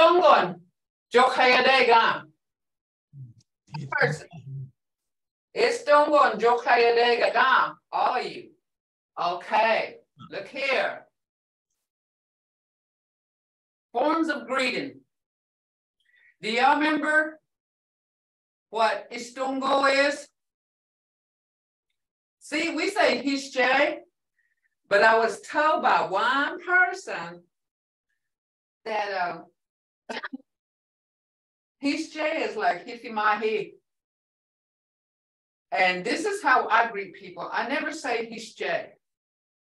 Istongon. Jokhayadega. Person. Istongon. Jokhayadega. All of you. Okay. Look here. Forms of greeting. Do y'all remember what Istungo is? See, we say Hishje, but I was told by one person that Hishje is like Hifimahi. And this is how I greet people. I never say Hishje.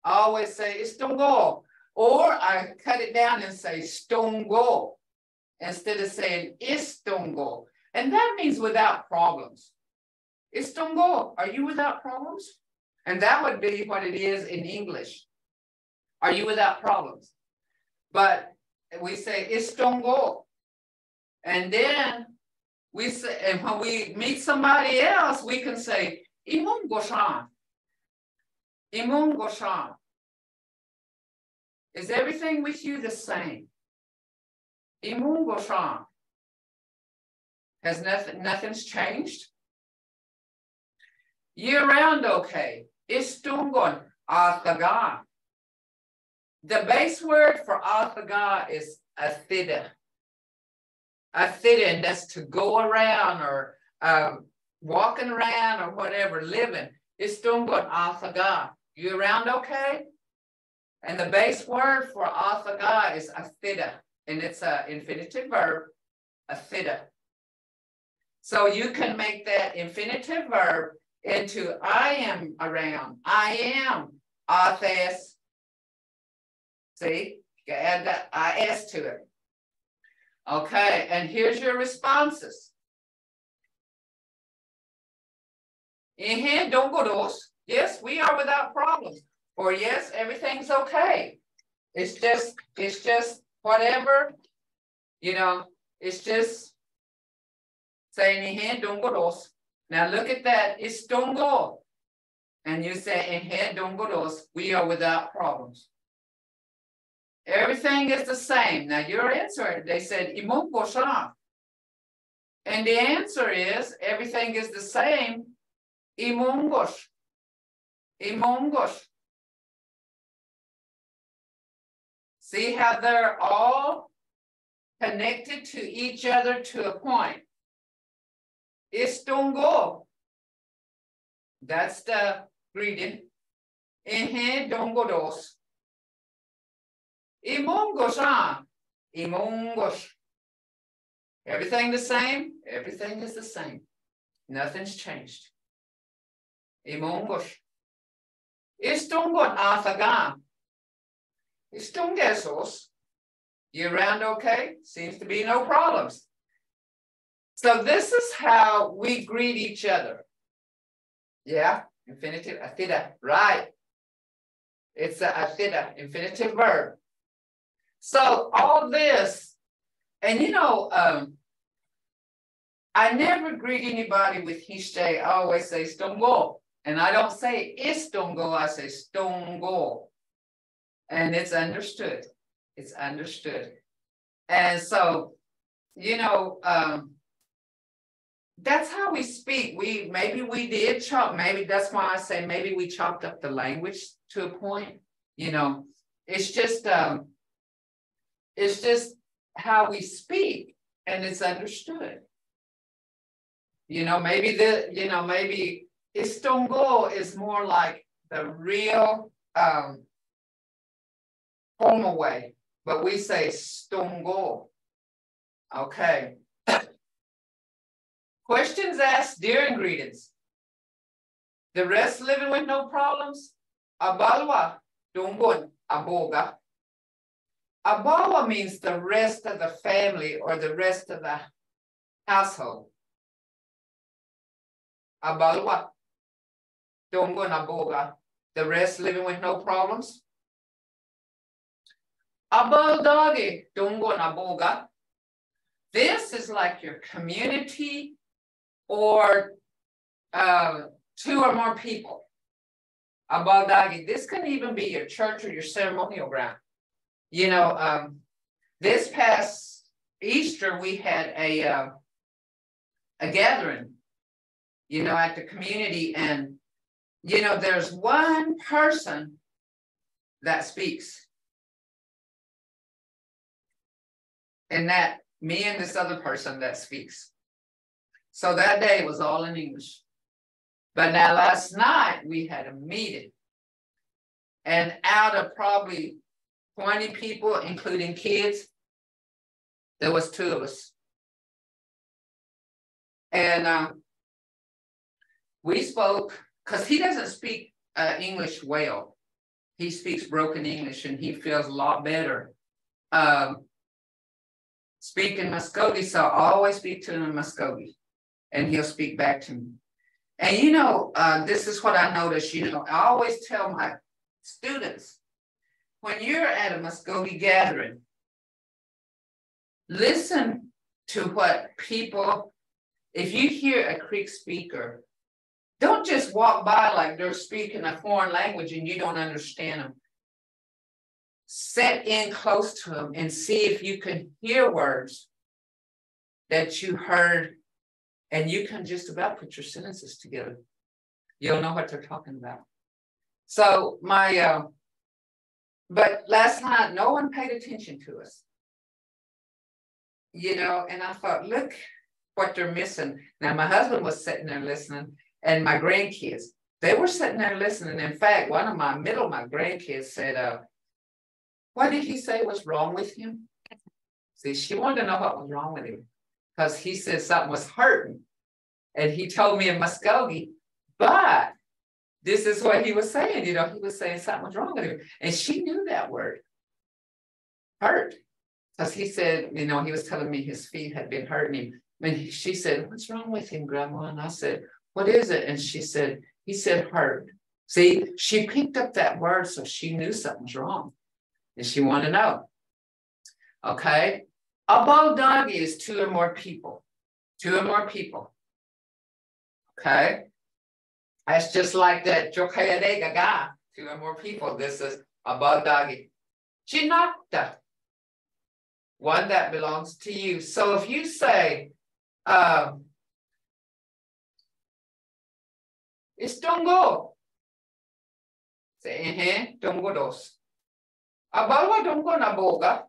I always say Istungo. Or I cut it down and say Stongo instead of saying Istongo. And that means without problems. Istongo, are you without problems? And that would be what it is in English. Are you without problems? But we say Istongo. And then we say, and when we meet somebody else, we can say Imun Goshan. Imun Goshan. Is everything with you the same? Imun Goshan. Has nothing's changed? Year round, okay. Istungon, Athaga. The base word for Athaga is Athida. Athida, and that's to go around or walking around or whatever, living. Istungon, Athaga. You around, okay? And the base word for Athaga is Athida, and it's an infinitive verb, Athida. So you can make that infinitive verb into I am around. I am Athes. See, you can add that IS to it. Okay, and here's your responses. Dongodos. Yes, we are without problems. Or yes, everything's okay. It's just whatever, you know, it's just saying dongodos. Now look at that, it's dongo. And you say dongodos, we are without problems. Everything is the same. Now your answer, they said imongosha. And the answer is everything is the same. Imongos. Imongos. See how they're all connected to each other to a point. Istongo. That's the greeting. Dongodos. Imongoshan. Imongos. Everything the same? Everything is the same. Nothing's changed. Imongos. Istongon Athagan. Istungesos. Year round okay? Seems to be no problems. So this is how we greet each other. Yeah, infinitive, athida, right. It's a athida, infinitive verb. So all this, and you know, I never greet anybody with hishte. I always say stongo. And I don't say istongo, I say stongo. And it's understood. It's understood. And so, you know, that's how we speak. Maybe we did chop, maybe that's why I say maybe we chopped up the language to a point. You know, it's just how we speak and it's understood. You know, maybe maybe Istongo is more like the real formal way, but we say stongo. Okay. Questions asked during greetings. The rest living with no problems? Abalwa, dongon, aboga. Abawa means the rest of the family or the rest of the household. Abalwa, dongon, aboga. The rest living with no problems? Abaldagi, dongon, aboga. This is like your community or 2 or more people. Abaldagi. This can even be your church or your ceremonial ground. You know, this past Easter, we had a gathering, you know, at the community. And, you know, there's one person that speaks. And that me and this other person that speaks. So that day it was all in English. But now last night we had a meeting. And out of probably 20 people, including kids, there was 2 of us. And we spoke, because he doesn't speak English well. He speaks broken English, and he feels a lot better speaking Muskogee. So I always speak to him in Muskogee, and he'll speak back to me. And you know, this is what I noticed. You know, I always tell my students, when you're at a Muskogee gathering, listen to what people, if you hear a Creek speaker, don't just walk by like they're speaking a foreign language and you don't understand them. Sit in close to them and see if you can hear words that you heard, and you can just about put your sentences together. You'll know what they're talking about. So but last night, no one paid attention to us. You know, and I thought, look what they're missing. Now, my husband was sitting there listening, and my grandkids, they were sitting there listening. In fact, one of my grandkids said, what did he say was wrong with him? See, she wanted to know what was wrong with him, because he said something was hurting. And he told me in Muskogee, but this is what he was saying. You know, he was saying something was wrong with him. And she knew that word, hurt. Because he said, you know, he was telling me his feet had been hurting him. And she said, what's wrong with him, Grandma? And I said, what is it? And she said, he said, hurt. See, she picked up that word, so she knew something was wrong. And she wanted to know. Okay. A bodagi is 2 or more people. 2 or more people. Okay. That's just like that Jokayade Gaga, 2 or more people. This is a bodagi. Chinakta. One that belongs to you. So if you say, it's Dongo. Say, Dongo dos. Abalwa Dongo na boga.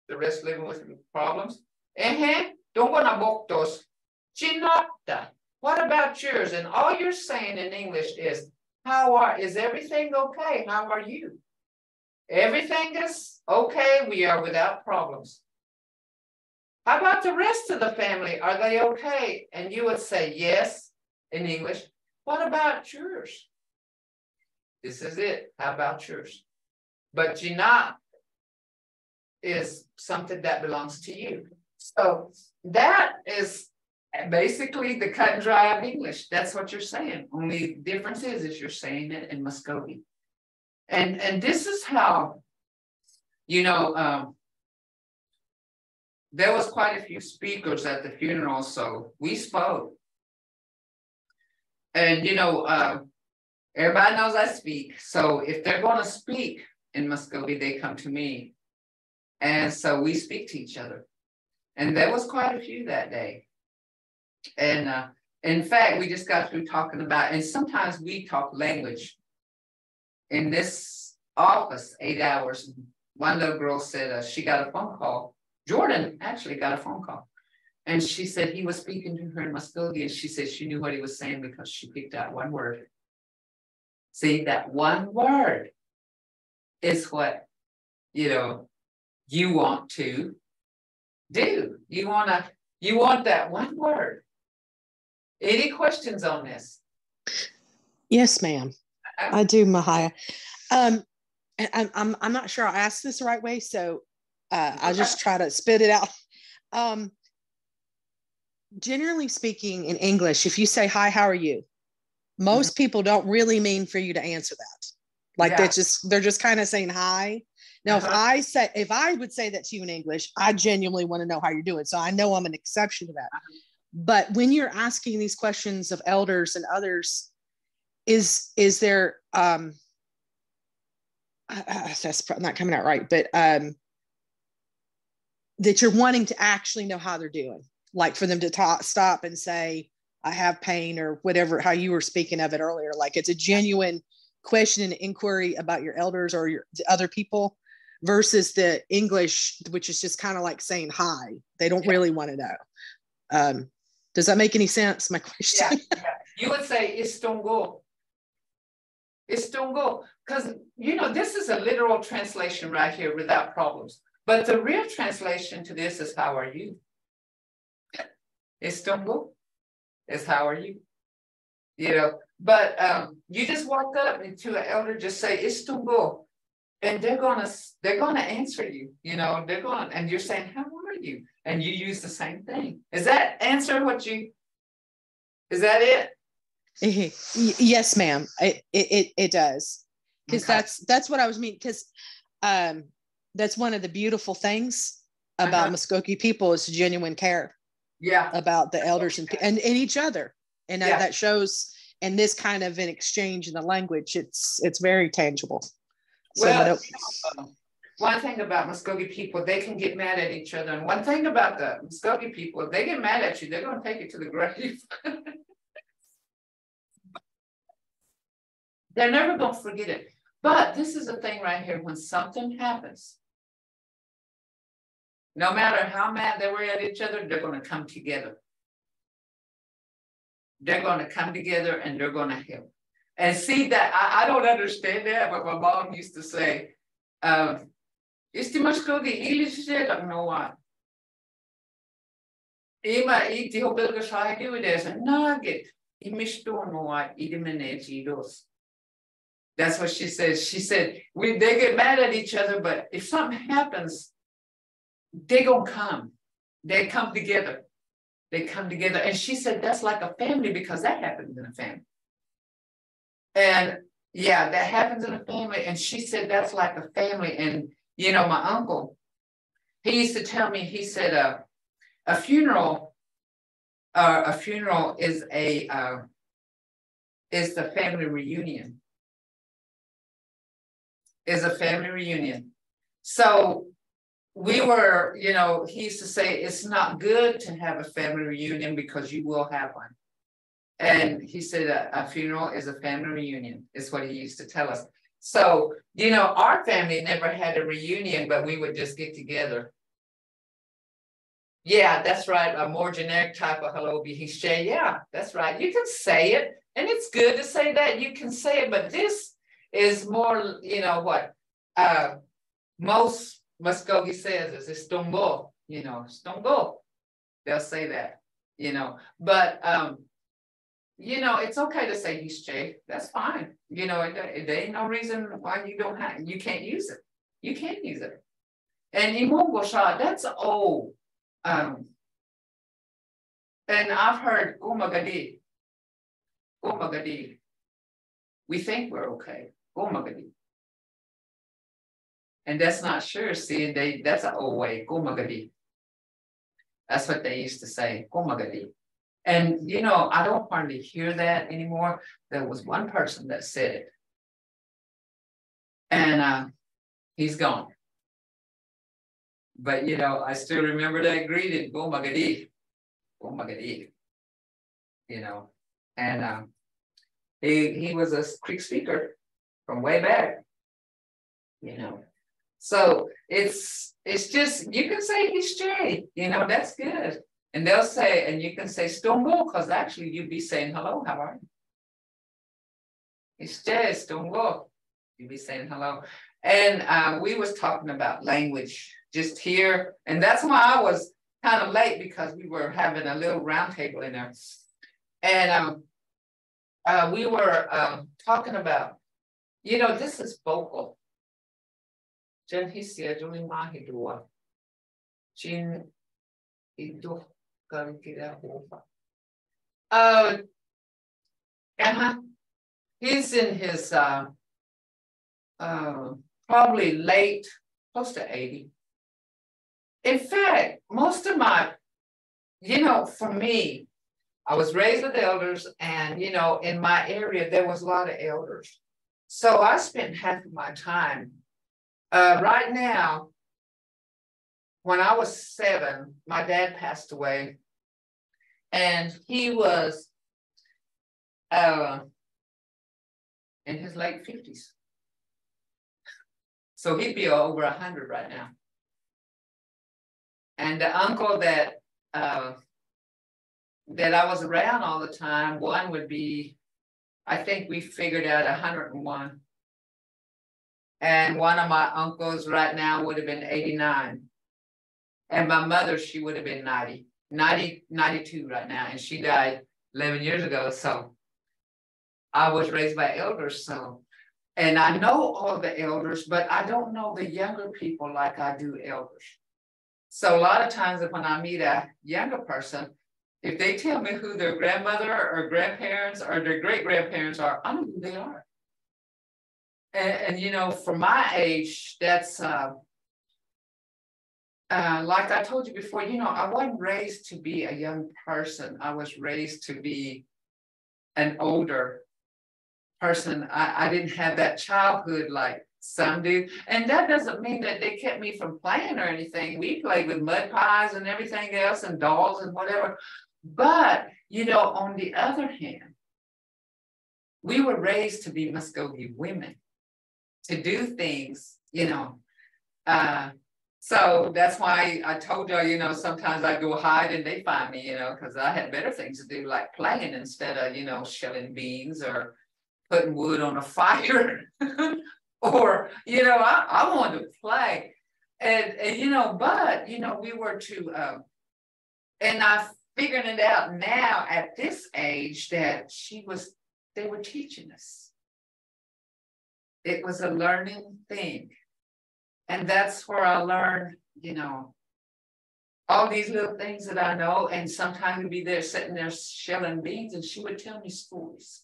The rest living with problems. Dongo na boktos. Chinakta. What about yours? And all you're saying in English is, is everything okay? How are you? Everything is okay. We are without problems. How about the rest of the family? Are they okay? And you would say yes in English. What about yours? This is it. How about yours? But Jina is something that belongs to you. So that is basically the cut and dry of English. That's what you're saying. Only difference is you're saying it in Muskogee. And this is how, you know, there was quite a few speakers at the funeral, so we spoke. And, you know, everybody knows I speak. So if they're going to speak in Muskogee, they come to me. And so we speak to each other. And there was quite a few that day. And in fact, we just got through talking about, and sometimes we talk language. In this office, 8 hours, one little girl said she got a phone call. Jordan actually got a phone call. And she said he was speaking to her in Muskogee, and she said she knew what he was saying because she picked out one word. See, that one word is what, you know, you want to do. You want that one word. Any questions on this? Yes, ma'am. I do, Mahia. I'm not sure I asked this the right way, so I'll just try to spit it out. Generally speaking, in English, if you say, hi, how are you? Most people don't really mean for you to answer that. Like they're just kind of saying hi. Now, if I would say that to you in English, I genuinely want to know how you're doing. So I know I'm an exception to that. But when you're asking these questions of elders and others, is there, that's not coming out right, but that you're wanting to actually know how they're doing. Like for them to stop and say, I have pain or whatever, how you were speaking of it earlier. Like it's a genuine question and inquiry about your elders or the other people versus the English, which is just kind of like saying hi. They don't really want to know. Does that make any sense? My question. Yeah. You would say istungo. Istungo. Because, you know, this is a literal translation right here without problems. But the real translation to this is how are you? Istungo is how are you? You know, but you just walk up to an elder, just say istungo, and they're gonna answer you. You know, and you're saying, how are you? And you use the same thing. Is that answer what you? Is that it? Yes, ma'am. It does, because that's what I was meaning. Because that's one of the beautiful things about Muskogee people is genuine care. Yeah. About the elders and each other, and that shows in this kind of an exchange in the language. It's very tangible. Well, one thing about Muskogee people, they can get mad at each other, and one thing about the Muskogee people, if they get mad at you, they're going to take it to the grave. They're never going to forget it. But this is the thing right here: when something happens, no matter how mad they were at each other, they're going to come together. They're going to come together and they're going to help. And see that, I don't understand that, but my mom used to say, "Isti Muskogee English no what." Ima iti hobelga shahidi with this nugget. Imishto no what idimenejidos. That's what she says. She said, they get mad at each other, but if something happens, they're going to come. They come together. They come together. And she said, that's like a family because that happens in a family. And yeah, that happens in a family. And she said, that's like a family. And, you know, my uncle, he used to tell me, he said, a funeral is is the family reunion. Is a family reunion. So we were, you know, he used to say it's not good to have a family reunion because you will have one. And he said a funeral is a family reunion, is what he used to tell us. So, you know, our family never had a reunion, but we would just get together. Yeah, that's right. A more generic type of hello, bihishe. Yeah, that's right. You can say it, and it's good to say that. You can say it, but this is more, you know what? Most Muskogee says is stongo, you know, stongo. They'll say that, you know, but you know, it's okay to say hishe. That's fine. You know, there ain't no reason why you can't use it. You can't use it. And imongosha, that's old. And I've heard gumagadi. We think we're okay. Gumagadi. And that's not sure. See, that's an old way. Gumagadi. That's what they used to say. Gumagadi. And you know, I don't hardly hear that anymore. There was one person that said it. And he's gone. But you know, I still remember that greeting, Gumagadi. Gumagadi. You know, and he was a Creek speaker from way back, you know. So it's just, you can say he's Jay, you know, that's good. And they'll say, and you can say Stongo, because actually you'd be saying hello, how are you? It's Jay, Stongo. You'd be saying hello. And we was talking about language just here. And that's why I was kind of late, because we were having a little round table in there. And we were talking about, you know, this is vocal. Jen hisia juli mahidua. Jin idu kalikira hofa. He's in his probably late, close to 80. In fact, most of my, you know, for me, I was raised with elders, and, you know, in my area, there was a lot of elders. So I spent half of my time. Right now, when I was 7, my dad passed away, and he was in his late 50s. So he'd be over 100 right now. And the uncle that I was around all the time, one would be, I think we figured out 101. And one of my uncles right now would have been 89. And my mother, she would have been 92 right now. And she died 11 years ago. So I was raised by elders. So, and I know all the elders, but I don't know the younger people like I do elders. So a lot of times when I meet a younger person, if they tell me who their grandmother or grandparents or their great-grandparents are, I don't know who they are. And you know, for my age, that's like I told you before, you know, I wasn't raised to be a young person. I was raised to be an older person. I didn't have that childhood like some do. And that doesn't mean that they kept me from playing or anything. We played with mud pies and everything else and dolls and whatever. But, you know, on the other hand, we were raised to be Muskogee women, to do things, you know. So that's why I told you, you know, sometimes I go hide and they find me, you know, because I had better things to do, like playing instead of, you know, shelling beans or putting wood on a fire. Or, you know, I wanted to play. And, you know, but, you know, we were to, and I figured it out now at this age that they were teaching us. It was a learning thing. And that's where I learned, you know, all these little things that I know. And sometimes we'd be there sitting there shelling beans and she would tell me stories.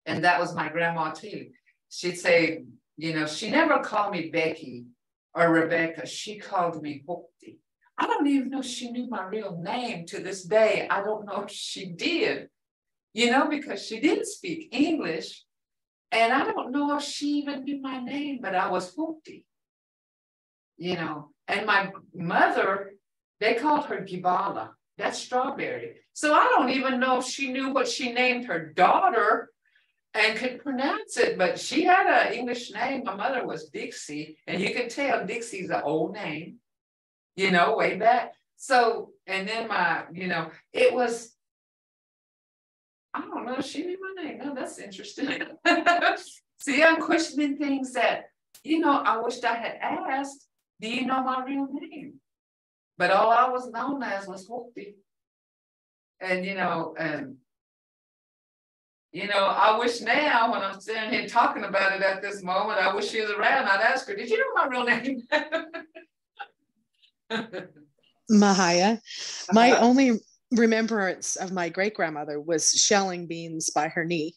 And that was my grandma too. She'd say, you know, she never called me Becky or Rebecca. She called me Hoopty. I don't even know if she knew my real name to this day. I don't know if she did, you know, because she didn't speak English. And I don't know if she even knew my name, but I was Hoopty, you know. And my mother, they called her Gibala. That's strawberry. So I don't even know if she knew what she named her daughter and could pronounce it, but she had an English name. My mother was Dixie, and you can tell Dixie's an old name, you know, way back. So, and then you know, it was, I don't know if she knew my name. No, that's interesting. See, I'm questioning things that, you know, I wished I had asked, do you know my real name? But all I was known as was Hoopty. And, you know, I wish now when I'm sitting here talking about it at this moment, I wish she was around. I'd ask her, did you know my real name? Mahia, my only remembrance of my great-grandmother was shelling beans by her knee,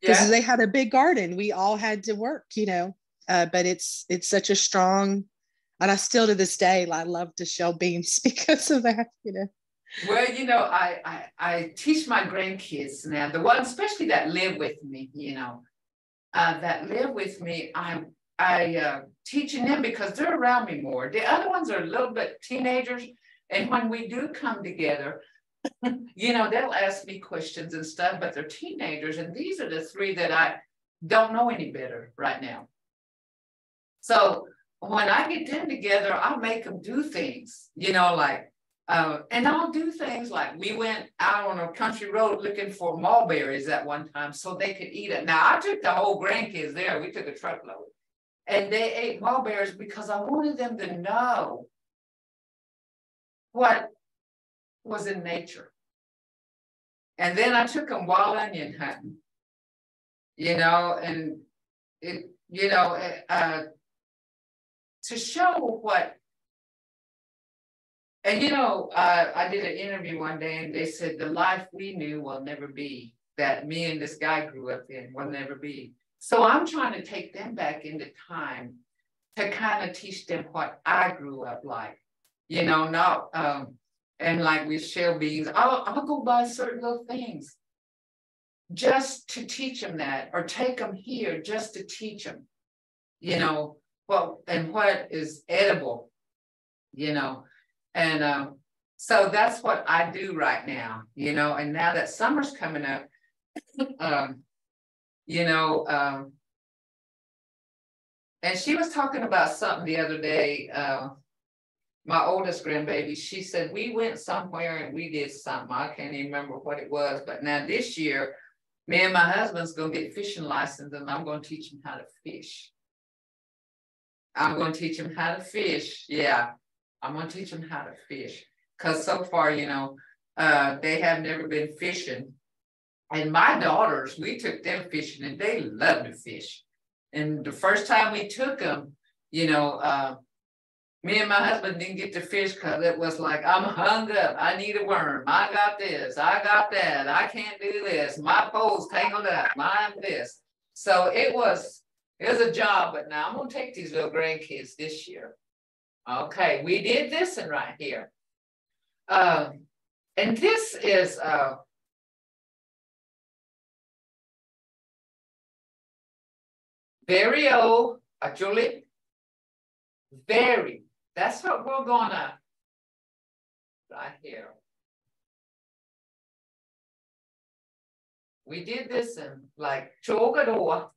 because they had a big garden. We all had to work, you know, but it's such a strong, and I still to this day, I love to shell beans because of that, you know. Well, you know, I teach my grandkids now, the ones especially that live with me, you know, that live with me, I teaching them because they're around me more. The other ones are a little bit teenagers. And when we do come together, you know, they'll ask me questions and stuff, but they're teenagers. And these are the three that I don't know any better right now. So when I get them together, I'll make them do things, you know, like, and I'll do things like we went out on a country road looking for mulberries at one time so they could eat it. Now, I took the whole grandkids there. We took a truckload. And they ate mulberries because I wanted them to know what was in nature. And then I took them wild onion hunting, you know, and it, you know, to show what, and you know, I did an interview one day and they said the life we knew will never be, that me and this guy grew up in will never be. So I'm trying to take them back into time to kind of teach them what I grew up like, you know, not, and like with shell beans, I'll go buy certain little things just to teach them that, or take them here just to teach them, you know, what is edible. you know, and so that's what I do right now, you know, and now that summer's coming up, you know, and she was talking about something the other day, my oldest grandbaby, she said, we went somewhere and we did something. I can't even remember what it was, but now this year, me and my husband's going to get fishing license and I'm going to teach him how to fish. I'm going to teach him how to fish. Yeah, I'm going to teach him how to fish. Because so far, you know, they have never been fishing. And my daughters, we took them fishing and they love to fish. And the first time we took them, you know, me and my husband didn't get to fish because it was like, I'm hung up. I need a worm. I got this. I got that. I can't do this. My pole's tangled up. Mine this. So it was a job, but now I'm going to take these little grandkids this year. Okay, we did this and right here. And this is very old, Julie. Very. That's what we're gonna right here. We did this in like Chogador,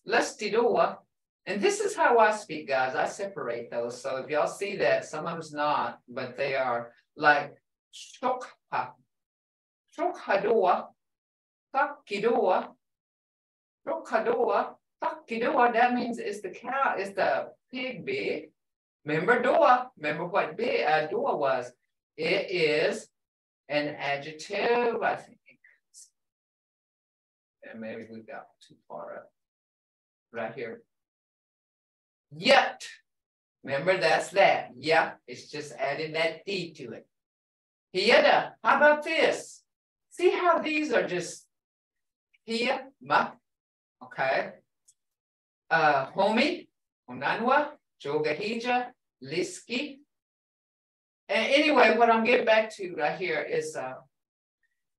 Lustidor. And this is how I speak, guys. I separate those. So if y'all see that, some of them's not, but they are like Shokha, Shokhador, Takidor, Shokhador, Takidor. That means it's the cow, it's the pig big. Remember Dua? Remember what Dua was? It is an adjective, I think. And maybe we got too far up. Right here. Yet. Remember, that's that. Yeah, it's just adding that D to it. Hieda. How about this? See how these are just here, ma. Okay. Homi, Onanwa, Jogahija, Liski. And anyway, what I'm getting back to right here is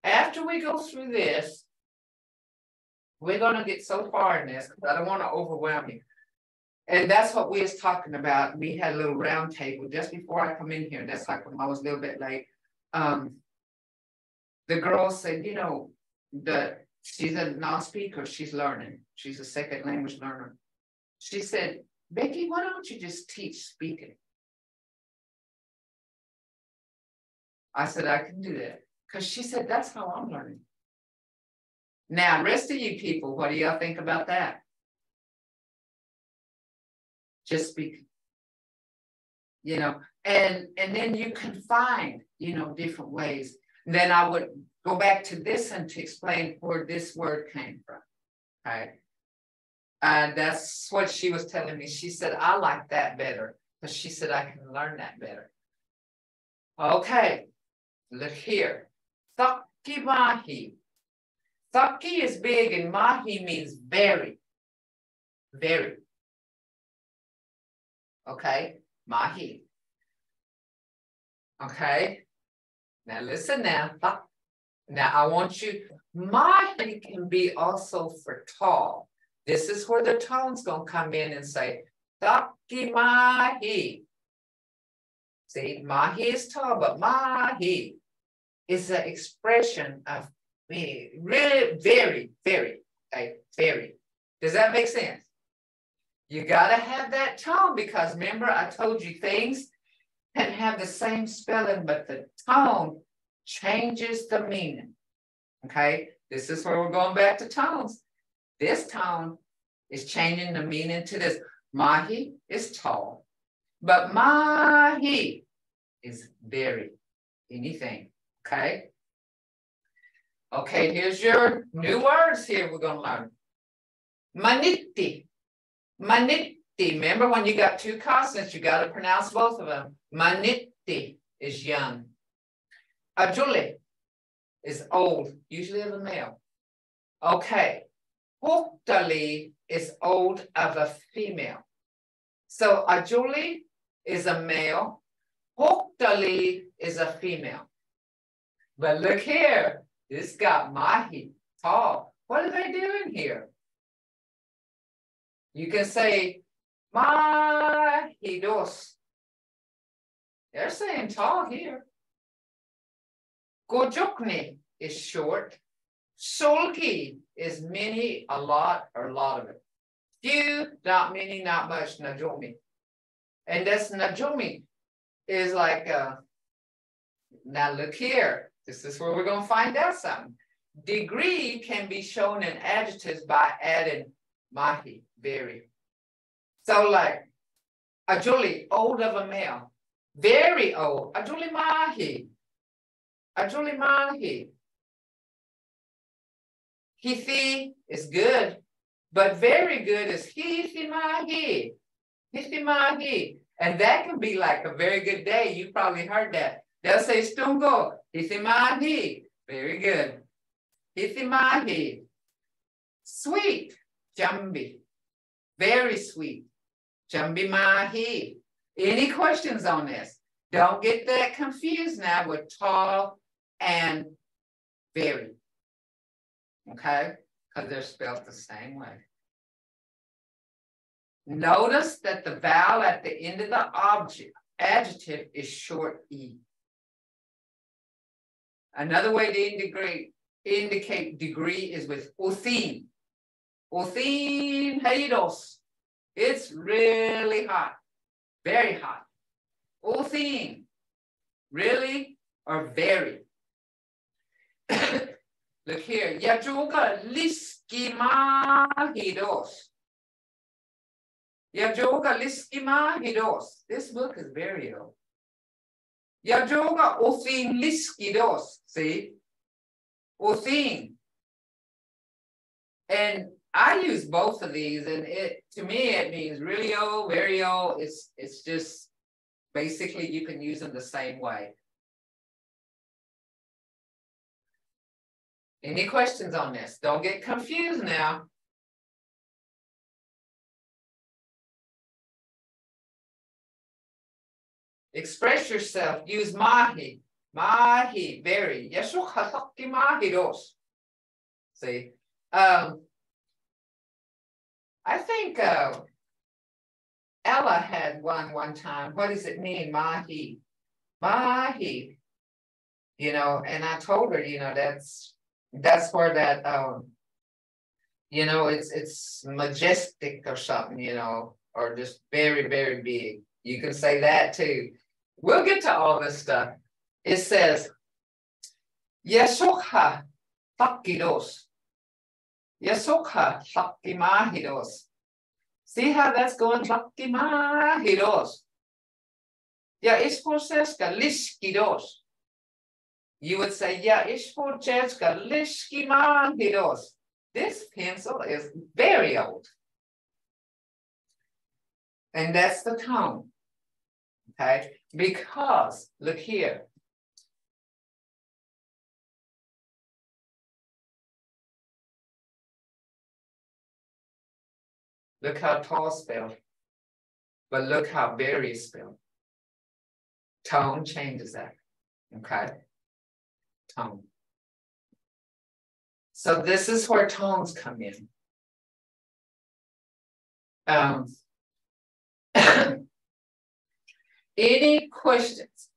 after we go through this, we're going to get so far in this because I don't want to overwhelm you. And that's what we was talking about. We had a little round table just before I come in here. That's like when I was a little bit late. The girl said, you know, she's a non-speaker. She's learning. She's a second language learner. She said, Becky, why don't you just teach speaking? I said, I can do that. Because she said, that's how I'm learning. Now, rest of you people, what do y'all think about that? Just speaking. You know, and then you can find, you know, different ways. And then I would go back to this and to explain where this word came from. Okay. That's what she was telling me. She said, I like that better. But she said, I can learn that better. Okay, look here. Thaki mahi. Thaki is big and mahi means very, very. Okay, mahi. Okay, now listen now. Now I want you, mahi can be also for tall. This is where the tone's going to come in and say, Thaki mahi. See, mahi is tall, but mahi is an expression of really very, very, okay, very. Does that make sense? You got to have that tone because remember I told you things can have the same spelling, but the tone changes the meaning. Okay, this is where we're going back to tones. This tone is changing the meaning to this. Mahi is tall, but mahi is very, anything. Okay. Okay, here's your new words here we're going to learn. Maniti. Maniti. Remember when you got two consonants, you got to pronounce both of them. Maniti is young. Ajule is old, usually of a male. Okay. Hoktali is old of a female. So Ajuli is a male. Hoktali is a female. But look here. This got mahi, tall. What are they doing here? You can say mahi dos. They're saying tall here. Gojokni is short. Solki is many, a lot, or a lot of it. Few, not many, not much, Najomi. And this Najomi is like, now look here. This is where we're going to find out something. Degree can be shown in adjectives by adding mahi, very. So like, Ajuli, old of a male. Very old. Ajuli mahi. Ajuli mahi. Hithi is good, but very good is hithi mahi. Hithi mahi. And that can be like a very good day. You probably heard that. They'll say stungo, hithi mahi. Very good. Hithi mahi. Sweet, jambi. Very sweet. Jambi mahi. Any questions on this? Don't get that confused now with tall and very. Okay? Because they're spelled the same way. Notice that the vowel at the end of the adjective is short E. Another way to indicate degree is with othin. Othin heidos. It's really hot. Very hot. Othin. Really or very? Look here. Yajoga liskima hidos. Yajoga liskima hidos. This book is very old. Yajoga othin liskidos. See? Othin. And I use both of these, and to me it means really old, very old. It's just basically you can use them the same way. Any questions on this? Don't get confused now. Express yourself. Use mahi. Mahi, very. Yashukhataki mahidos. See? I think Ella had one time. What does it mean? Mahi. Mahi. You know, and I told her, you know, that's where that you know, it's majestic or something, you know, or just very, very big. You can say that too. We'll get to all this stuff. It says, Yasokha Takidos. Yasokha Takimahidos. See how that's going? Takimahidos. Ya isposeska liskidos. You would say, yeah, isposeska liskimahidos. This pencil is very old. And that's the tone. Okay? Because, look here. Look how tall spelled. But look how very is spelled. Tone changes that. Okay? Tone. So this is where tones come in. Any questions?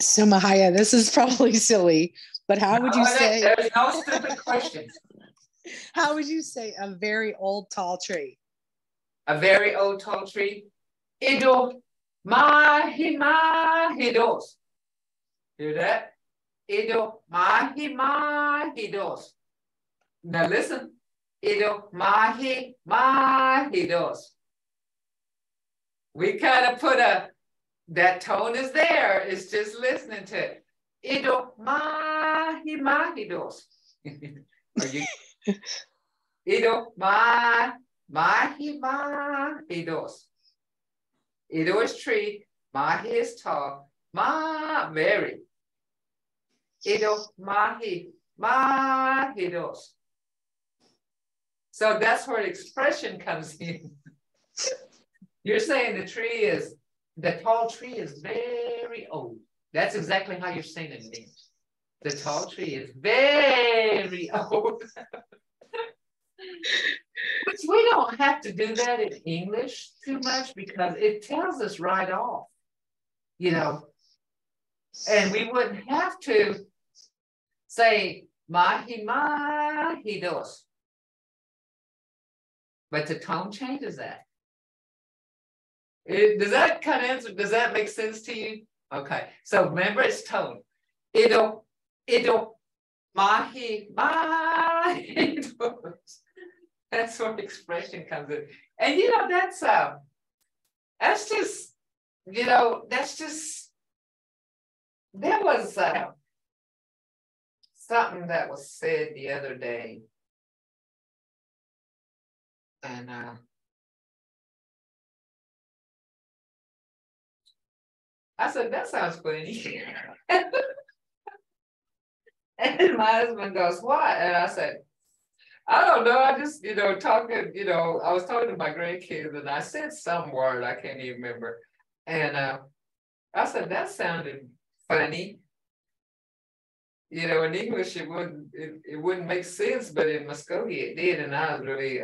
So Mahaya, this is probably silly, but how would you say? There's no stupid questions. How would you say a very old tall tree? A very old tall tree. Ido mahidos. Hear that? Ido mahidos. Now listen. Ido mahidos. We kind of put that tone is there. It's just listening to it. Ido mahidos. Are you? Ido mahidos. Ido is tree. Mahi is tall. Very. Ido mahidos. So that's where expression comes in. You're saying the tall tree is very old. That's exactly how you're saying it in English. The tall tree is very old. Which we don't have to do that in English too much because it tells us right off, you know, and we wouldn't have to say mahi mahi dos. But the tone changes that. Does that kind of answer? Does that make sense to you? Okay. So remember its tone. It'll mahi mahi dos. That's where expression comes in. And you know, that's just, you know, that's just, there was something that was said the other day. And I said, that sounds funny. And my husband goes, what? And I said, I don't know. I just, you know, talking, you know, I was talking to my grandkids and I said some word, I can't even remember. And I said, that sounded funny. You know, in English, it wouldn't make sense, but in Muskogee it did. And I was really,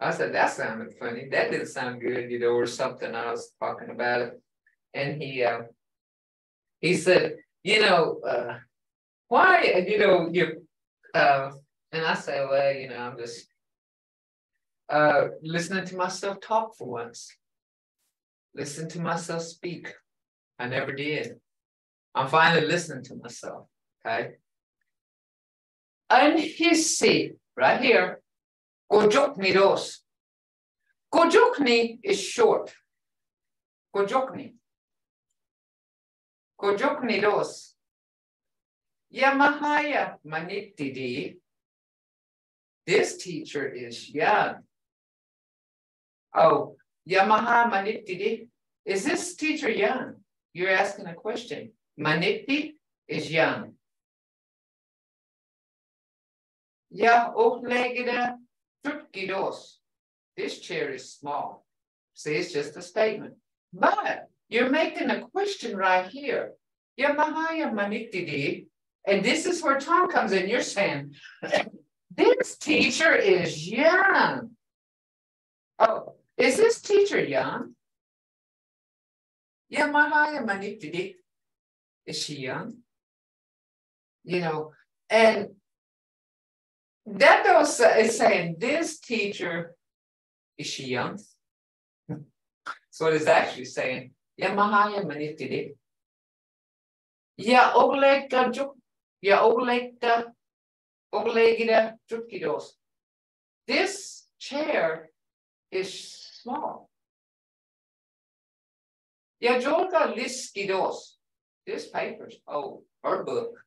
I said, that sounded funny. That didn't sound good, you know, or something. I was talking about it. And he said, you know, why, you know, you, and I say, well, you know, I'm just listening to myself talk for once. Listen to myself speak. I never did. I'm finally listening to myself, okay? Anhisi, right here, Gojokni dos. Gojokni is short. Gojokni. Gojokni dos. Yamahaya manitidi. This teacher is young. Oh, Yamaha manitidi. Is this teacher young? You're asking a question. Maniti is young. Ya ohlegida tutkidos. This chair is small. See, it's just a statement. But you're making a question right here. Yamahaya manitidi. And this is where Tom comes in. You're saying, this teacher is young. Oh, is this teacher young? Yamahaya manitidi. Is she young? You know, and that goes is saying this teacher, is she young? So it is actually saying, Yamahaya manitidi. Ya ogleka juk, ya ogleka oglegida jukkidos. This chair is small. Ya joka liskidos. This paper's old, or book.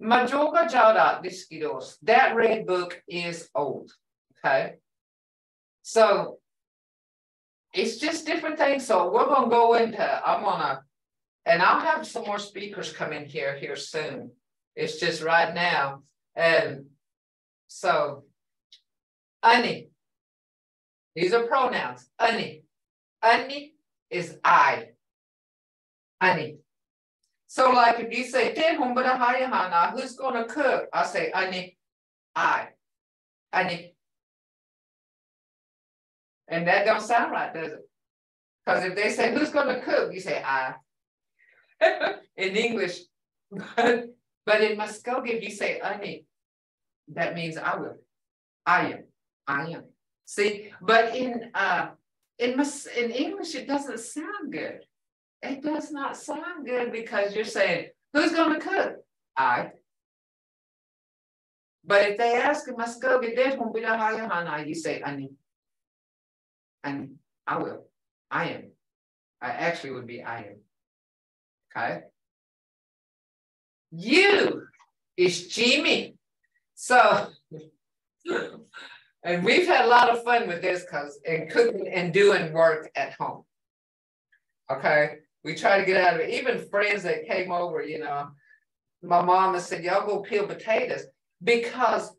Majoga jada liskidos. That red book is old. Okay. So it's just different things. So we're gonna go into, and I'll have some more speakers come in here soon. It's just right now. And so ani. These are pronouns. Ani. Ani is I. Ani. So like if you say, who's going to cook? I say, ani, I. Ani. And that don't sound right, does it? Because if they say, who's going to cook? You say, I. In English. But in Muskogee, if you say, ani, that means I will. I am. I am. See, but in English, it doesn't sound good. It does not sound good because you're saying, who's going to cook? I. But if they ask in Muskogee, you say, ani. Ani. I will. I am. I actually would be I am. Okay. You is Jimmy. So, and we've had a lot of fun with this and cooking and doing work at home. Okay. We try to get out of it. Even friends that came over, you know, my mom has said, y'all go peel potatoes. Because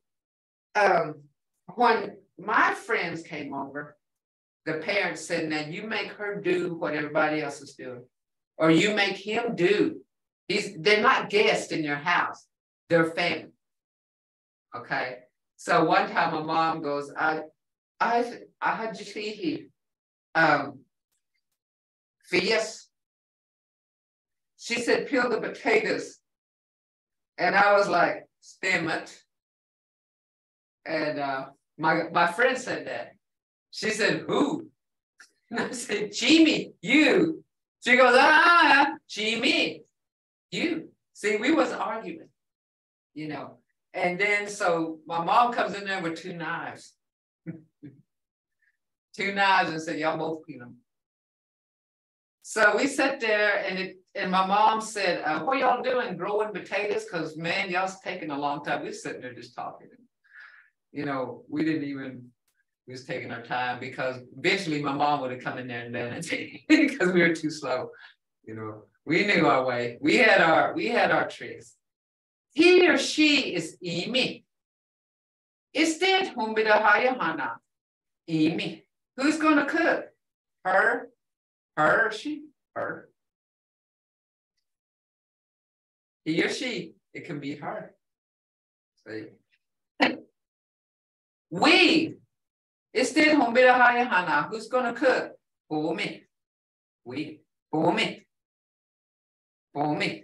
when my friends came over, the parents said, now you make her do what everybody else is doing. Or you make him do. They're not guests in your house. They're family. Okay. So one time my mom goes, I had you see Fias. She said, peel the potatoes. And I was like, stem it. And my friend said that. She said, who? And I said, Jimmy, you. She goes, Jimmy, you. See, we was arguing, you know. And then so my mom comes in there with 2 knives. 2 knives and said, y'all both peel them. So we sat there and my mom said, what y'all doing, growing potatoes? Because man, y'all's taking a long time. We was sitting there just talking. You know, we was taking our time because eventually my mom would have come in there and done it because we were too slow. You know, we knew our way. We had our tricks. He or she is Imi. Instead, humbida hayahana. Imi. Who's going to cook? Her or she? Her. He or she. It can be her. See? We. Instead, humbida hayahana. Who's going to cook? Bumi. We. Bumi. Bumi.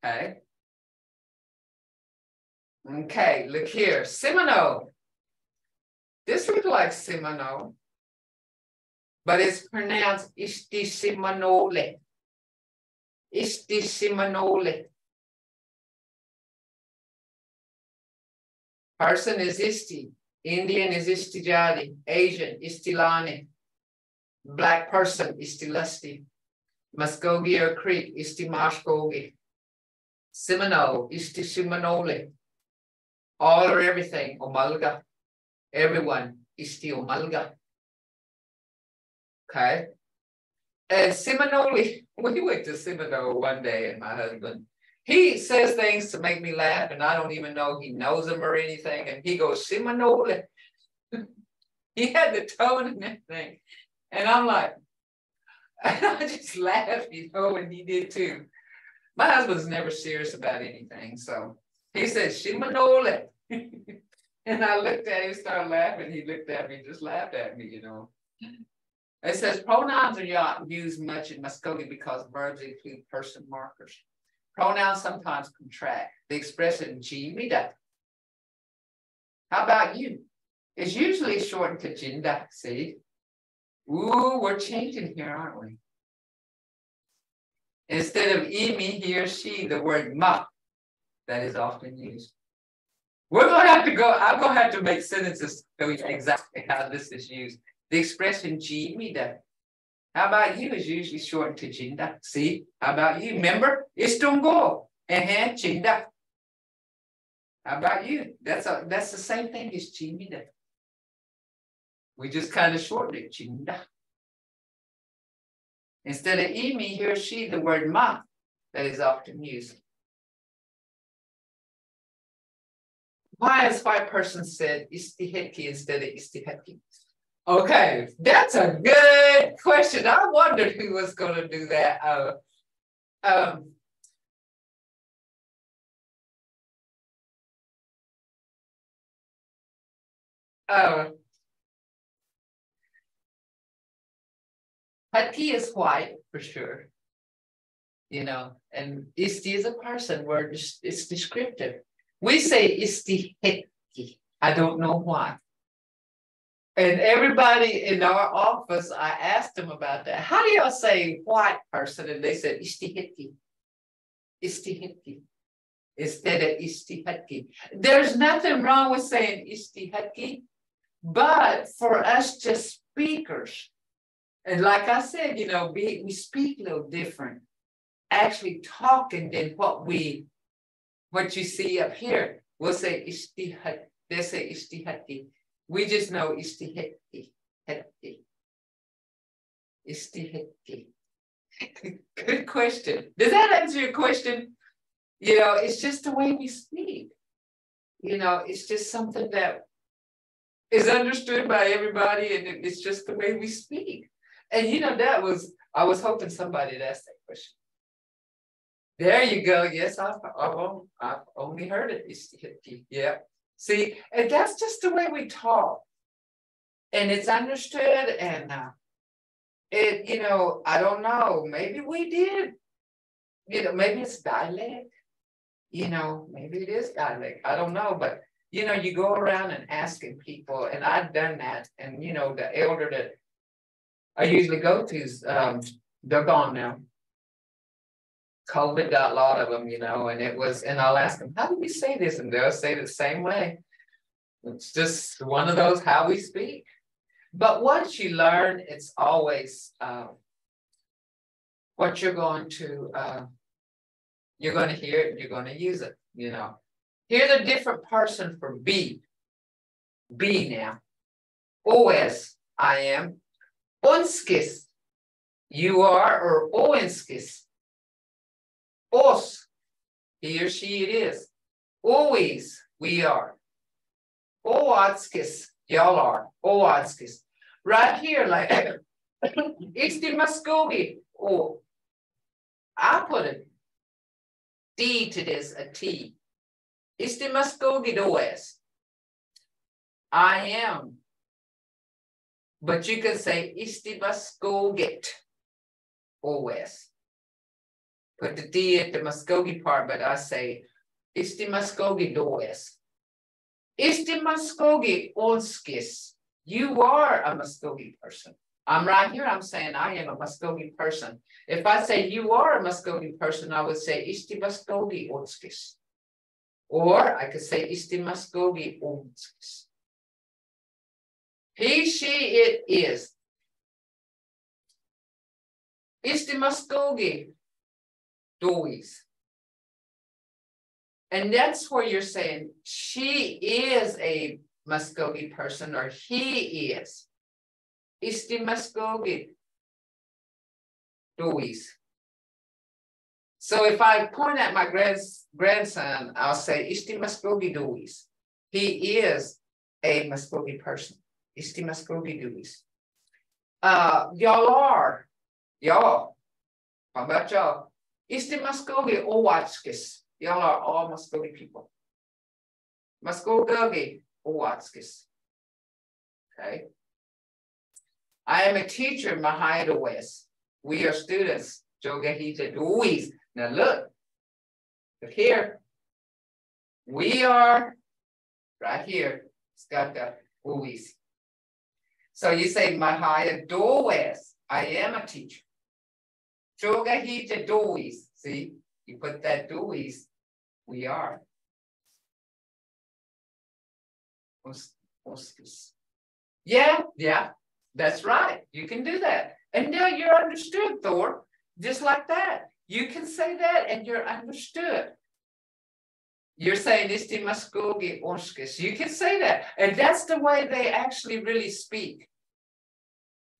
Okay. Okay, look here. Simano. This looks like Simano, but it's pronounced Istisimanole. Istisimanole. Person is Isti. Indian is Istijadi. Asian, Istilani. Black person, Istilusti. Muskogee or Creek, Istimashkogi. Simano, Istisimanole. All or everything, Omalga. Everyone, Isti Omalga. Okay. And Simonoli, we went to Simano one day, and my husband, he says things to make me laugh, and I don't even know he knows them or anything. And he goes, Simonoli. He had the tone and everything. And I'm like, I just laughed, you know, and he did too. My husband's never serious about anything. So he said, Simonoli. And I looked at him, started laughing. He looked at me, just laughed at me, you know. It says pronouns are not used much in Muskogee because verbs include person markers. Pronouns sometimes contract. They express in Jimida. How about you? It's usually shortened to Jinda, see? Ooh, we're changing here, aren't we? Instead of Imi, he or she, the word ma, that is often used. We're going to have to go, I'm going to have to make sentences showing exactly how this is used. The expression Jimida. How about you is usually shortened to Jinda. See? How about you? Remember? Istungo. Jinda. How about you? That's the same thing as Jimida. We just kind of shortened it, Jinda. Instead of Imi, he or she, the word ma, that is often used. Why has white person said istiheti instead of istiheti? Okay, that's a good question. I wondered who was going to do that. Hati is white for sure, you know, and isti is a person where it's descriptive. We say istiheti. I don't know why. And everybody in our office, I asked them about that. How do y'all say white person? And they said istiheti. Istiheti. Instead of istiheti. There's nothing wrong with saying istiheti, but for us just speakers, and like I said, you know, we speak a little different. Actually talking than what you see up here. We'll say istiheti. They say istiheti. We just know istiheti. Istiheti. Good question. Does that answer your question? You know, it's just the way we speak. You know, it's just something that is understood by everybody, and it's just the way we speak. And you know, I was hoping somebody would ask that question. There you go. Yes, I've only heard it. Istiheti. Yeah. See, and that's just the way we talk. And it's understood, and it, you know, I don't know, maybe we did, you know, maybe it's dialect, you know, maybe it is dialect, I don't know, but you know, you go around and asking people, and I've done that, and you know, the elder that I usually go to, they're gone now. COVID got a lot of them, you know, and it was, and I'll ask them, how do we say this? And they'll say it the same way. It's just one of those how we speak. But once you learn, it's always what you're going to hear it, you're going to use it, you know. Here's a different person for be. Be now. OS, I am. Onskis, you are, or oenskis. Os, he or she it is. Always, we are. Oatskis, y'all are. Oatskis. Right here, like, Isti Muskogee. Oh, I put a D to this, a T. Isti Muskogee does. I am. But you can say Isti Muskogee OS. Put the D at the Muskogee part, but I say Isti Muskogee does. Isti Muskogee onskis. You are a Muskogee person. I'm right here, I'm saying I am a Muskogee person. If I say you are a Muskogee person, I would say Isti Muskogee onskis. Or I could say Isti Muskogee onskis. He, she, it is. Isti Muskogee dois. And that's where you're saying she is a Muskogee person, or he is. Isti Muskogee dois. So if I point at my grandson, I'll say Isti Muskogee dois. He is a Muskogee person. Isti Muskogee dois. Y'all are. Y'all. How about y'all? Isti Muskogee Owatskis. Y'all are all Muskogee people. Muskogee Owatskis. Okay. I am a teacher in Mahida West. We are students. Jogahita Duis. Now look here. We are right here. It's got the Uis. So you say Mahida West. I am a teacher. Jogahita Duis. See, you put that Duis. We are. Yeah, that's right. You can do that. And now you're understood, Thor. Just like that. You can say that and you're understood. You're saying Isti Muskogee Onskis. You can say that. And that's the way they actually really speak.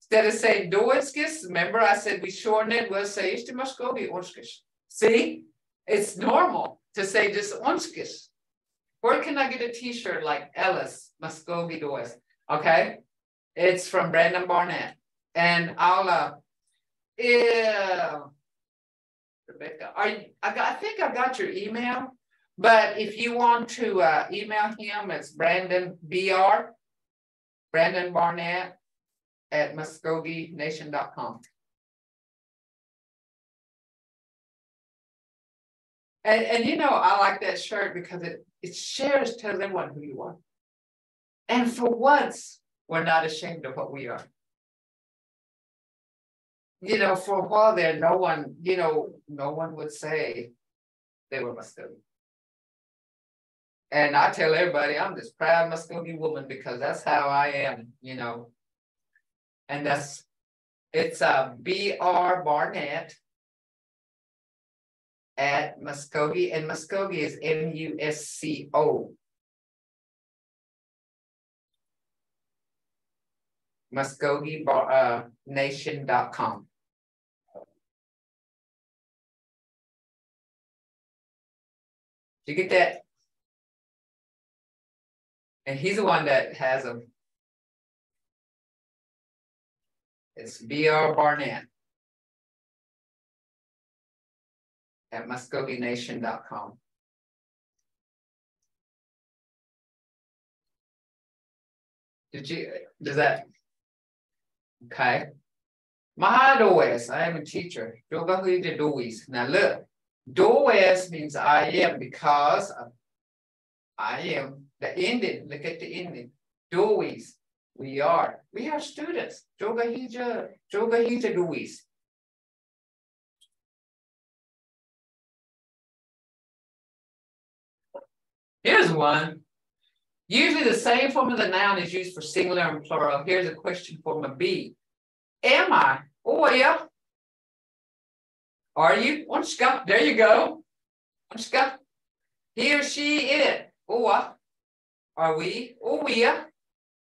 Instead of saying Doenskis, remember I said we shorten it, we'll say Isti Muskogee Onskis. See? It's normal to say just Onskis. Where can I get a t-shirt like Ellis Muskogee Dois? Okay. It's from Brandon Barnett. And I'll Rebecca, I think I got your email, but if you want to email him, it's Brandon Barnett at MuskogeeNation.com. And you know, I like that shirt because it shares, tells everyone who you are. And for once, we're not ashamed of what we are. You know, for a while there, no one would say they were Muskogee. And I tell everybody, I'm this proud Muskogee woman because that's how I am, you know. And it's B.R. Barnett at Muskogee, and Muskogee is M-U-S-C-O. MuskogeeNation.com. Did you get that? And he's the one that has them. It's B.R. Barnett at MuskogeeNation.com. Does that, okay. Mahalo does, I am a teacher. Now look, does means I am because I am the ending. Look at the ending. Dois. We are students. Joga hija dois. Here's one. Usually the same form of the noun is used for singular and plural. Here's a question form of be. Am I? Oh yeah. Are you? Onska. There you go. Onska. He or she, it. Oh, are we? Oh, we are.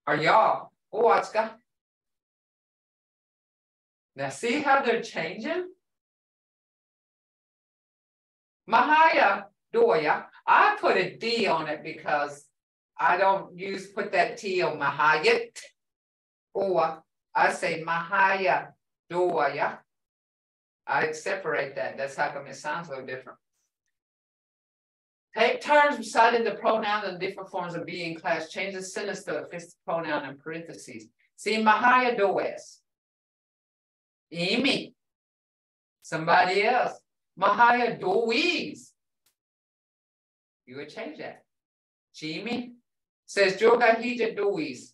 Are y'all? Oh, Onska. Now see how they're changing? Mahaya doya. I put a D on it because I don't put that T on Mahayat. Or I say Mahaya doya. I separate that. That's how come it sounds a little different. Take terms reciting the pronoun and different forms of being class. Change the sentence to a fixed pronoun in parentheses. See, Mahaya does. Imi. Somebody else. Mahaya dois. You would change that. Jimmy says Joga hija dois.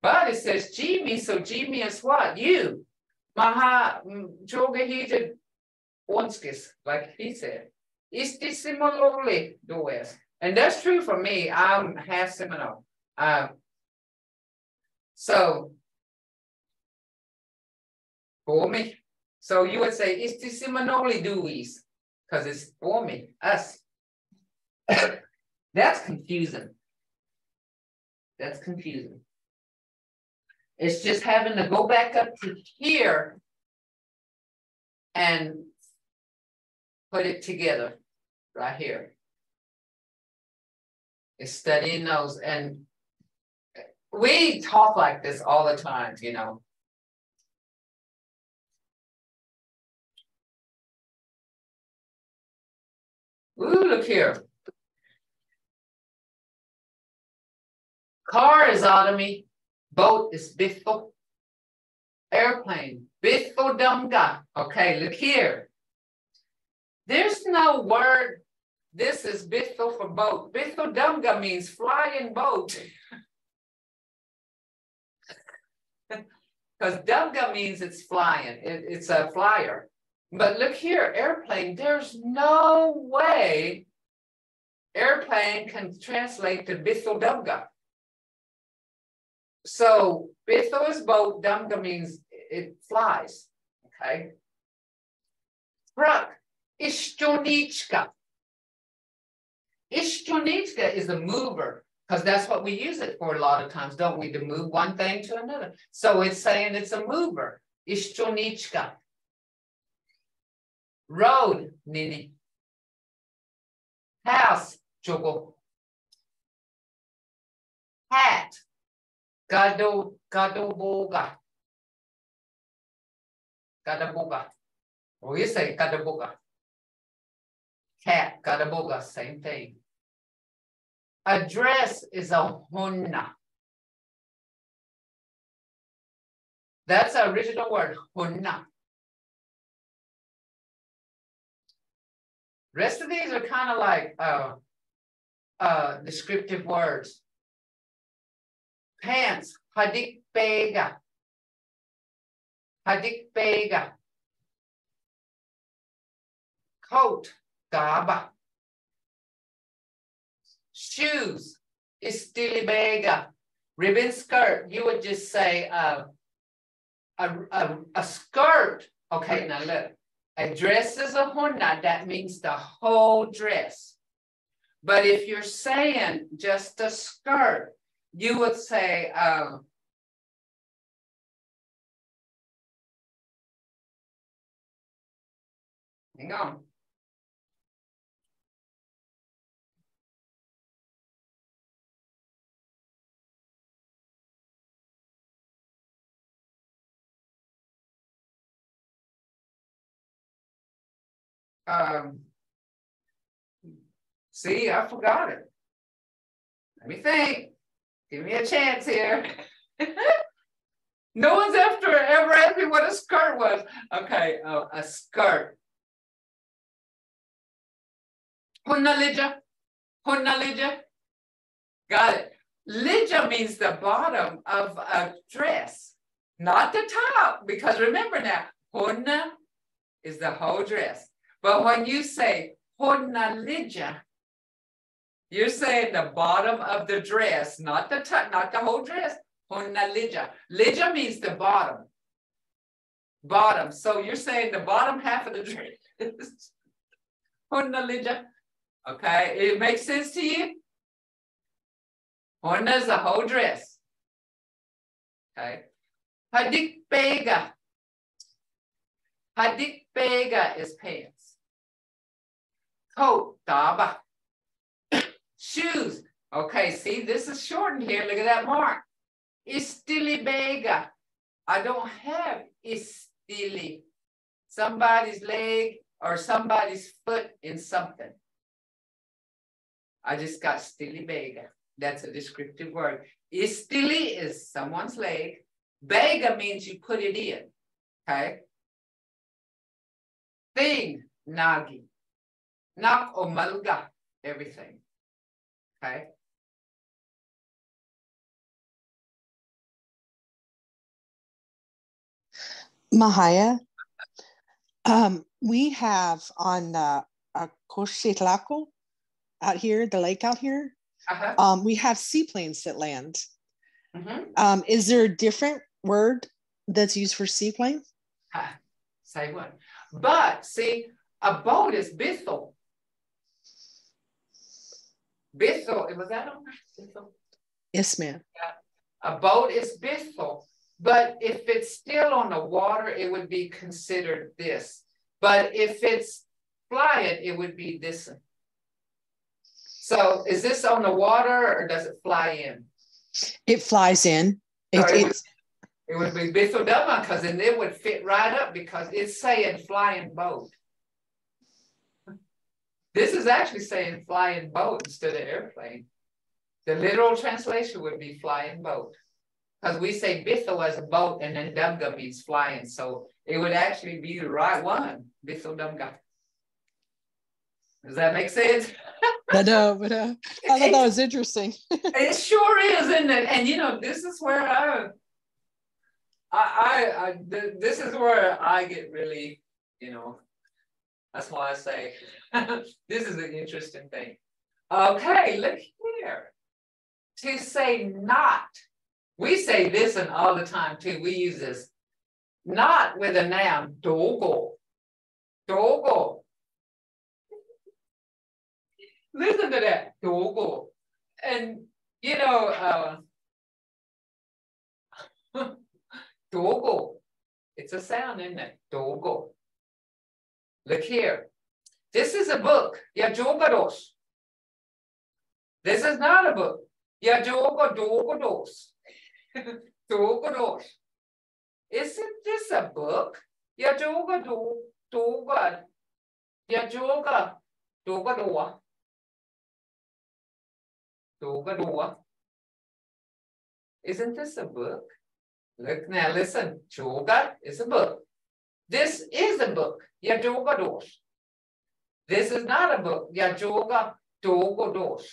But it says Jimmy, so Jimmy is what? You. Maha Joga hija onskis, like he said. Isti similarly does. And that's true for me. I'm half Seminole. So for me. So you would say isti similarly dois, because it's for me, us. That's confusing. That's confusing. It's just having to go back up to here and put it together right here. It's studying those. And we talk like this all the time, you know. Ooh, look here. Car is autonomy. Boat is bifo. Airplane, bifo dumga. Okay, look here. There's no word. This is bifo for boat. Bifo dumga means flying boat. Because dumga means it's flying. It's a flyer. But look here, airplane. There's no way airplane can translate to bifo dumga. So bifo is boat, dumga means it flies. Okay. Truck, ishtonichka. Ishtonichka is a mover, because that's what we use it for a lot of times, don't we? To move one thing to another. So it's saying it's a mover. Ishtonichka. Road, nini. House, chogo. Hat, gadoboga. Gadaboga. Or you say gadaboga. Cat, gadaboga, same thing. Address is a honna. That's the original word, honna. Rest of these are kind of like descriptive words. Pants, hadik pega. Hadik pega. Coat, gaba. Shoes, istilibega. Ribbon skirt, you would just say a skirt. Okay, now look. A dress is a honna, that means the whole dress. But if you're saying just a skirt, you would say, hang on. See, I forgot it. Let me think. Give me a chance here. No one's ever asked me what a skirt was. Okay, a skirt. Hunalija. Hunalija. Got it. Lija means the bottom of a dress, not the top, because remember now, hunna is the whole dress. But when you say hunalija, you're saying the bottom of the dress, not the top, not the whole dress. Hunalija. Lija means the bottom. Bottom. So you're saying the bottom half of the dress. Hunalija. Okay, it makes sense to you? Hunna is the whole dress. Okay. Hadik bega. Hadik bega is pants. Coat, daba. Shoes. Okay, see, this is shortened here. Look at that mark. Istili bega. I don't have istili. Somebody's leg or somebody's foot in something. I just got stili bega. That's a descriptive word. Istili is someone's leg. Bega means you put it in. Okay. Thing, nagi. Nak o malga, everything. Okay. Mahaya, we have on Cochitlaco out here, the lake out here, we have seaplanes that land. Is there a different word that's used for seaplane? Say what? But see, a boat is bithel. Bithel, was that on bithel? Yes, ma'am. Yeah. A boat is bithel. But if it's still on the water, it would be considered this. But if it's flying, it would be this. So is this on the water or does it fly in? It flies in. It would be Bithodama because then it would fit right up because it's saying flying boat. This is actually saying flying boat instead of airplane. The literal translation would be flying boat. Because we say Bitho as a boat and then Dumga means flying. So it would actually be the right one, Bitho Dumga. Does that make sense? I know, but I thought that was interesting. It sure is, isn't it? And you know, this is where this is where I get really, you know, that's why I say this is an interesting thing. Okay, look here. To say not. We say this and all the time too. We use this. Not with a noun, dogo. Dogo. Listen to that, dogo. And you know, dogo. It's a sound, isn't it? Dogo. Look here. This is a book. Yajogados. This is not a book. Yajogadogados. Dogados. Isn't this a book? Yajogadoga. Yajoga. Dogadoa. Dogadoa. Isn't this a book? Look now, listen. Joga is a book. This is a book. Yajogados. This is not a book. Yajoga dogados.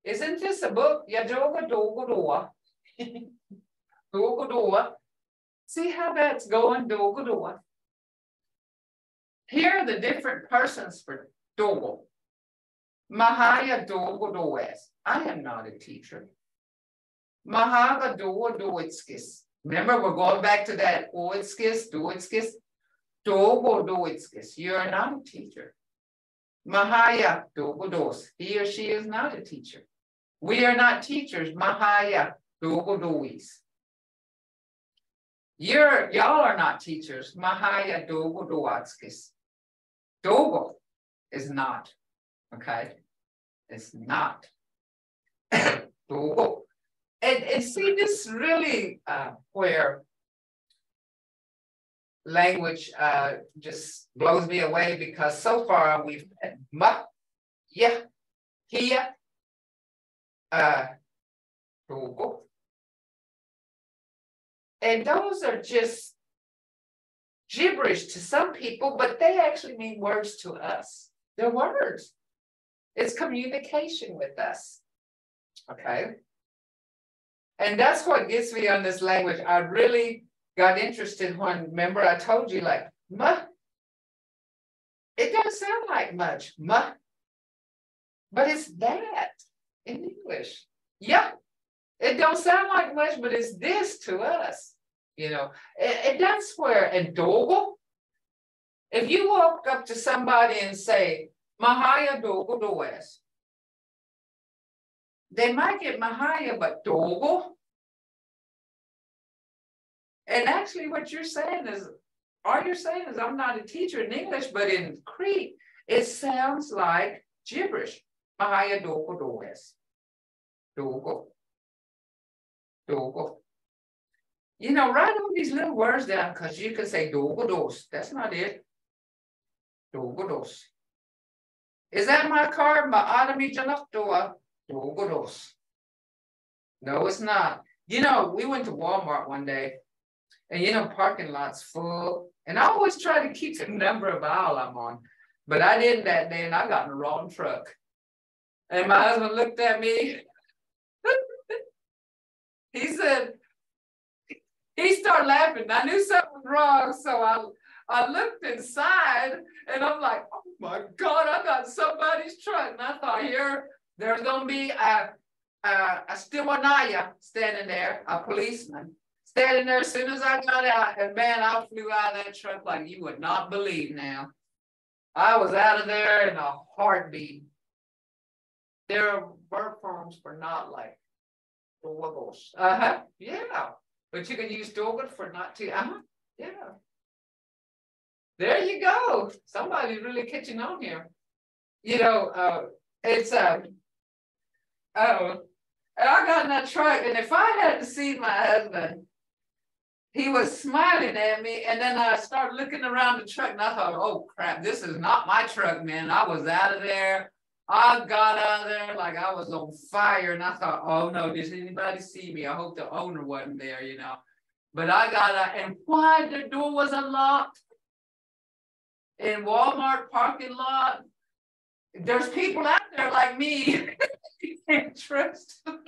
Isn't this a book? Yajoga dogadoa. Dogadoa. See how that's going? Dogadoa. Here are the different persons for dogo. Mahaya dogodoes. I am not a teacher. Mahaga dogodoitskis. Remember, we're going back to that oitskis, doitskis. Dogodoitskis. You're not a teacher. Mahaya dogodos. He or she is not a teacher. We are not teachers. Mahaya dogodois. Y'all are not teachers. Mahaya dogodoatskis. Dogo is not. Okay? It's not. Dogo. And see, this really where language just blows me away because so far we've had ma, yeah, here, dogo, And those are just gibberish to some people, but they actually mean words to us. They're words. It's communication with us. Okay. And that's what gets me on this language. I really got interested when, remember I told you, like, muh. It doesn't sound like much, muh. But it's that in English. Yeah. It don't sound like much, but it's this to us. You know, and that's where, and dogo, if you walk up to somebody and say, Mahaya dogo does, they might get Mahaya, but dogo. And actually what you're saying is, all you're saying is, I'm not a teacher in English, but in Crete, it sounds like gibberish. Mahaya dogo does. Dogo. Dogo. You know, write all these little words down, because you can say dogo dos. That's not it. Dogo dos. Is that my car? Ma'adami janakdoa. Dogo dos. No, it's not. You know, we went to Walmart one day, and you know, parking lot's full. And I always try to keep the number of aisle I'm on. But I didn't that day, and I got in the wrong truck. And my husband looked at me. He said, he started laughing. I knew something was wrong. So I looked inside, and I'm like, oh my God, I got somebody's truck. And I thought, there's going to be a Stiwanaya standing there, a policeman, standing there as soon as I got out. And man, I flew out of that truck like you would not believe now. I was out of there in a heartbeat. There are verb forms for not like. Yeah. But you can use dogo for not to. Yeah. There you go. Somebody's really catching on here. You know, it's and I got in that truck, and if I had to see my husband, he was smiling at me, and then I started looking around the truck, and I thought, oh crap, this is not my truck, man. I was out of there. I got out of there like I was on fire, and I thought, oh no, does anybody see me? I hope the owner wasn't there, you know. But I got out, and why the door was unlocked in Walmart parking lot? There's people out there like me. You can't trust them.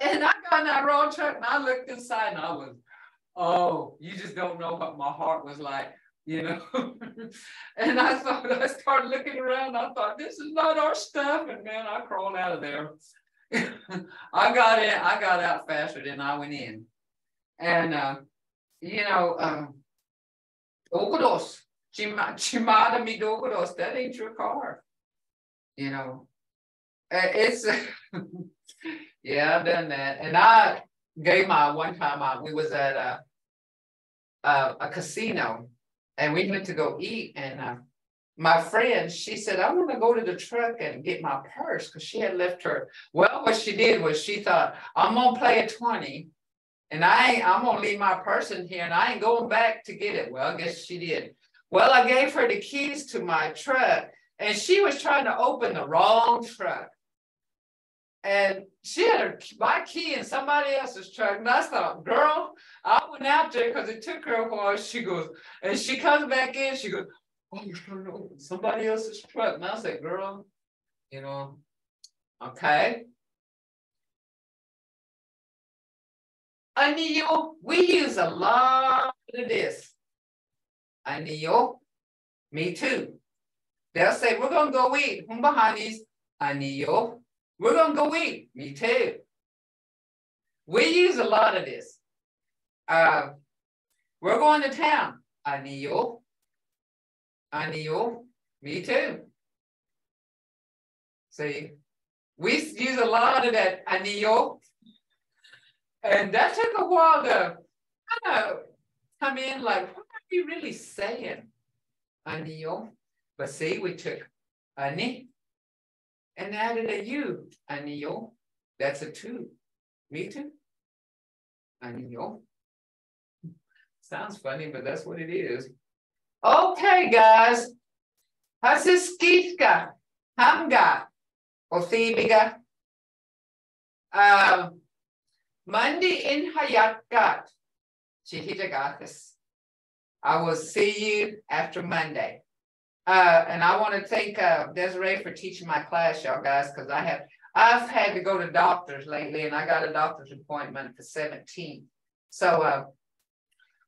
And I got in that wrong truck, and I looked inside, and I was, oh, you just don't know what my heart was like. You know, and I started looking around. I thought, this is not our stuff. And man, I crawled out of there. I got out faster than I went in. And, you know, dogodos, chimada mi dogodos, that ain't your car. You know, it's, yeah, I've done that. And I gave my one time, we was at a casino. And we went to go eat, and my friend, she said, I want to go to the truck and get my purse, because she had left her. Well, what she did was she thought, I'm going to play a 20, and I'm going to leave my purse in here, and I ain't going back to get it. Well, I guess she did. Well, I gave her the keys to my truck, and she was trying to open the wrong truck. And she had my key in somebody else's truck. And I thought, girl, I went out there because it took her a while. She goes, and she comes back in. She goes, oh, you're trying to open somebody else's truck. And I said, girl, you know, okay. Anillo, we use a lot of this. Anillo, me too. They'll say, we're going to go eat. Humbahanis, anillo. We're going to go eat. Me too. We use a lot of this. We're going to town. Anillo. Anillo. Me too. See, we use a lot of that anillo. And that took a while to kind of come in like, what are we really saying? Anillo. But see, we took ani and added a U, anillo. That's a 2. Me too. Anillo. Sounds funny, but that's what it is. Okay, guys. Hasiskitka, hamga, othibiga. Monday in Hayatgat. Chihitagathis. I will see you after Monday. And I want to thank Desiree for teaching my class, y'all guys, because I've had to go to doctors lately, and I got a doctor's appointment for 17th. So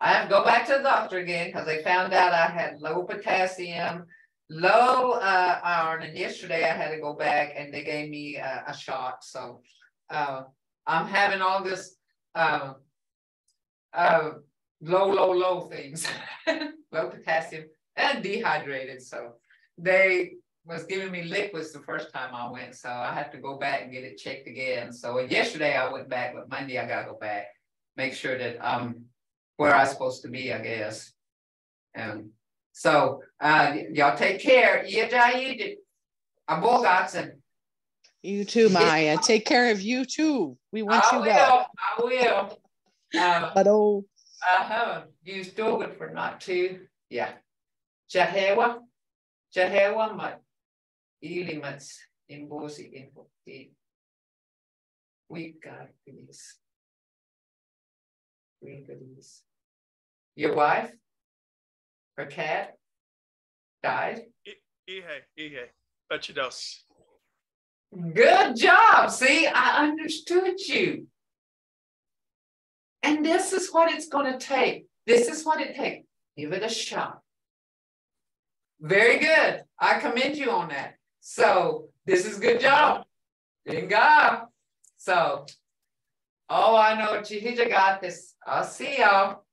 I have to go back to the doctor again because they found out I had low potassium, low iron, and yesterday I had to go back and they gave me a shot. So I'm having all this low things, low potassium and dehydrated. So they was giving me liquids the first time I went. So I have to go back and get it checked again. So yesterday I went back, but Monday I gotta go back, make sure that where I'm supposed to be, I guess. So y'all take care. You too, Maya. Take care of you too. We want you well. I will. But you still good for not to. Yeah. Jahewa mat ilimats imbosi infoti. We got this. Your wife, her cat died. Good job. See, I understood you. And this is what it's going to take. This is what it takes. Give it a shot. Very good. I commend you on that. So this is good job. Good job. So, I know Chihija got this. I'll see y'all.